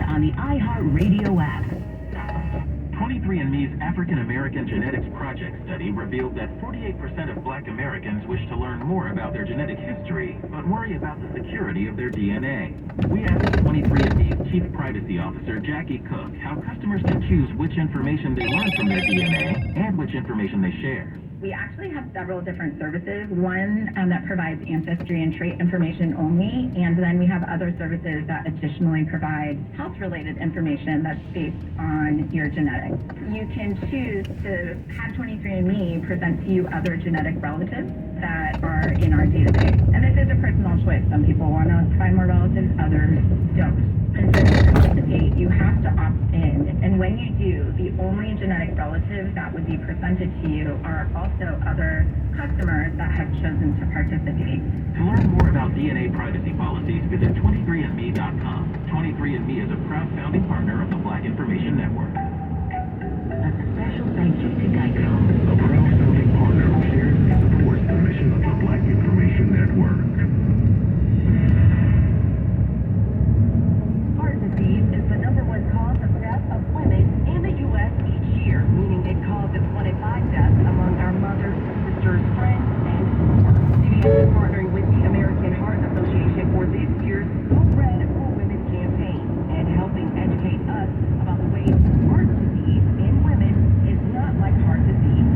on the iHeartRadio app. 23andMe's African American Genetics Project study revealed that 48% of Black Americans wish to learn more about their genetic history, but worry about the security of their DNA. We asked 23andMe's Chief Privacy Officer, Jackie Cook, how customers can choose which information they learn from their DNA and which information they share. We actually have several different services. One that provides ancestry and trait information only, and then we have other services that additionally provide health-related information that's based on your genetics. You can choose to have 23andMe present to you other genetic relatives that are in our database. And this is a personal choice. Some people want to find more relatives, others don't. And so to participate, you have to opt in. And when you do, the only genetic relatives that would be presented to you are also other customers that have chosen to participate. To learn more about DNA privacy policies, visit 23andme.com. 23andMe is a proud founding partner of the Black Information Network. A special thank you to Geico. A proud founding partner who shares and supports the mission of the Black Information Network. Heart disease is the #1 cause of death of women in the U.S. each year, meaning it causes 1 in 5 deaths among our mothers, sisters, friends, and more. CBS is partnering with the American Heart Association for this year's Hope Red for Women campaign and helping educate us about the ways heart disease in women is not like heart disease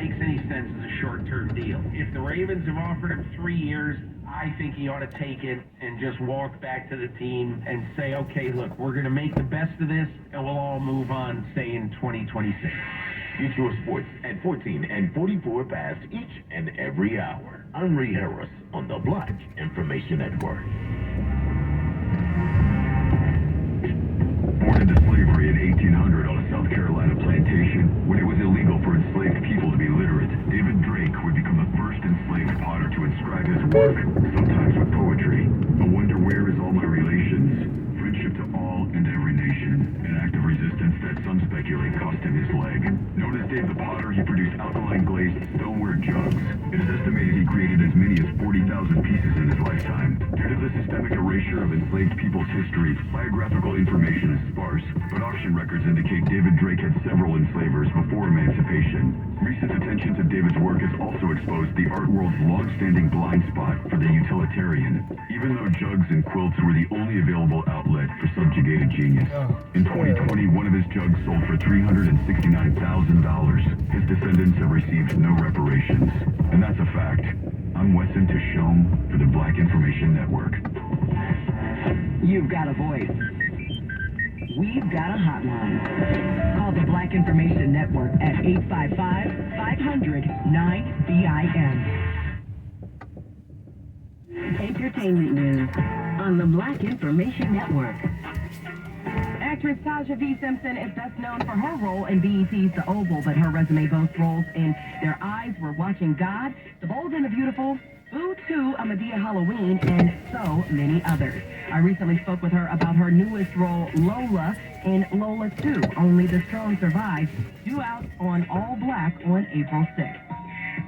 makes any sense as a short-term deal. If the Ravens have offered him 3 years, I think he ought to take it and just walk back to the team and say, okay, look, we're going to make the best of this, and we'll all move on, say, in 2026. Get your sports at 14 and 44 past each and every hour. I'm Ray Harris on the Black Information Network. Born into slavery in 1800 on a South Carolina plantation, when it was illegal for enslaved people to be literate, David Drake would become the first enslaved potter to inscribe his work, sometimes with poetry. I wonder where is all my relations? Friendship to all and every nation. An act of resistance that some speculate cost him his leg. Known as Dave the Potter, he produced alkaline glazed stoneware jugs. It is estimated he created as many as 40,000 pieces in his lifetime. Due to the systemic erasure of enslaved people's history, biographical information is sparse, but auction records indicate David Drake had several enslavers before emancipation. Recent attention to David's work has also exposed the art world's long-standing blind spot for the utilitarian. Even though jugs and quilts were the only available outlet for subjugated genius. In 2020, one of his jugs sold for $369,000. His descendants have received no reparations. And that's a fact. I'm Wesson Tishome for the Black Information Network. You've got a voice. We've got a hotline. Call the Black Information Network at 855-500-9BIN. Entertainment news on the Black Information Network. Actress Tasha V. Simpson is best known for her role in BET's The Oval, but her resume boasts roles in Their Eyes Were Watching God, The Bold and the Beautiful, Boo 2, A Medea Halloween, and so many others. I recently spoke with her about her newest role, Lola, in Lola 2, Only the Strong Survive, due out on All Black on April 6th.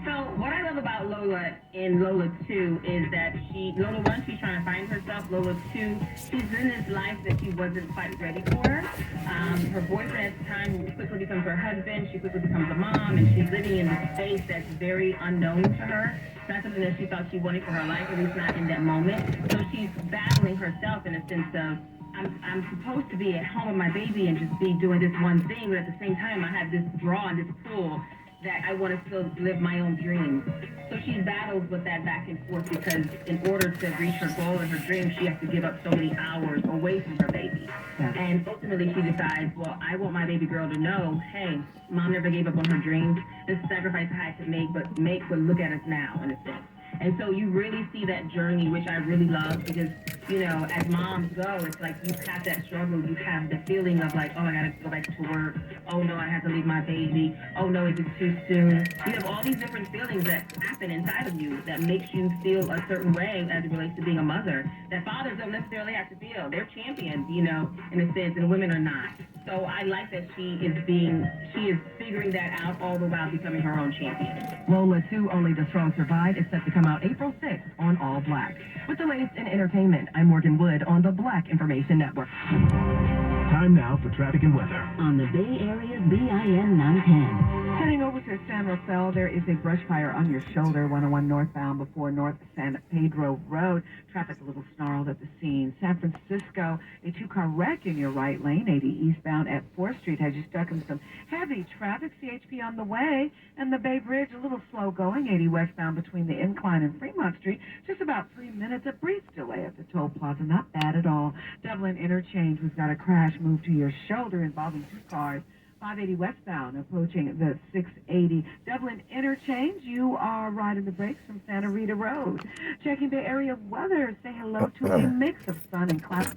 So what I love about Lola in Lola 2 is that Lola 1, she's trying to find herself. Lola 2, she's in this life that she wasn't quite ready for. Her boyfriend at the time quickly becomes her husband. She quickly becomes a mom, and she's living in this space that's very unknown to her. It's not something that she thought she wanted for her life, at least not in that moment. So she's battling herself in a sense of, I'm supposed to be at home with my baby and just be doing this one thing, but at the same time, I have this draw and this pull that I want to still live my own dreams. So she battles with that back and forth because in order to reach her goal and her dream, she has to give up so many hours away from her baby. Yeah. And ultimately she decides, well, I want my baby girl to know, hey, mom never gave up on her dreams. This sacrifice I had to make, but look at us now, in a sense. And so you really see that journey, which I really love, because, you know, as moms go, it's like you have that struggle. You have the feeling of like, oh, I got to go back to work. Oh, no, I have to leave my baby. Oh, no, is it too soon? You have all these different feelings that happen inside of you that makes you feel a certain way as it relates to being a mother that fathers don't necessarily have to feel. They're champions, you know, in a sense, and women are not. So I like that she is figuring that out all the while becoming her own champion. Lola 2, Only the Strong Survive, is set to come out April 6th on All Black. With the latest in entertainment, I'm Morgan Wood on the Black Information Network. Time now for traffic and weather. On the Bay Area's BIN 910. Heading over to San Rafael, there is a brush fire on your shoulder, 101 northbound before North San Pedro Road. Traffic a little snarled at the scene. San Francisco, a two-car wreck in your right lane, 80 eastbound at 4th Street, has you stuck in some heavy traffic. CHP on the way, and the Bay Bridge a little slow going, 80 westbound between the Incline and Fremont Street. Just about 3 minutes, a brief delay at the toll plaza, not bad at all. Dublin Interchange, we've got a crash moved to your shoulder involving two cars. 580 westbound, approaching the 680 Dublin Interchange. You are riding the brakes from Santa Rita Road. Checking Bay Area weather. Say hello to a mix of sun and clouds.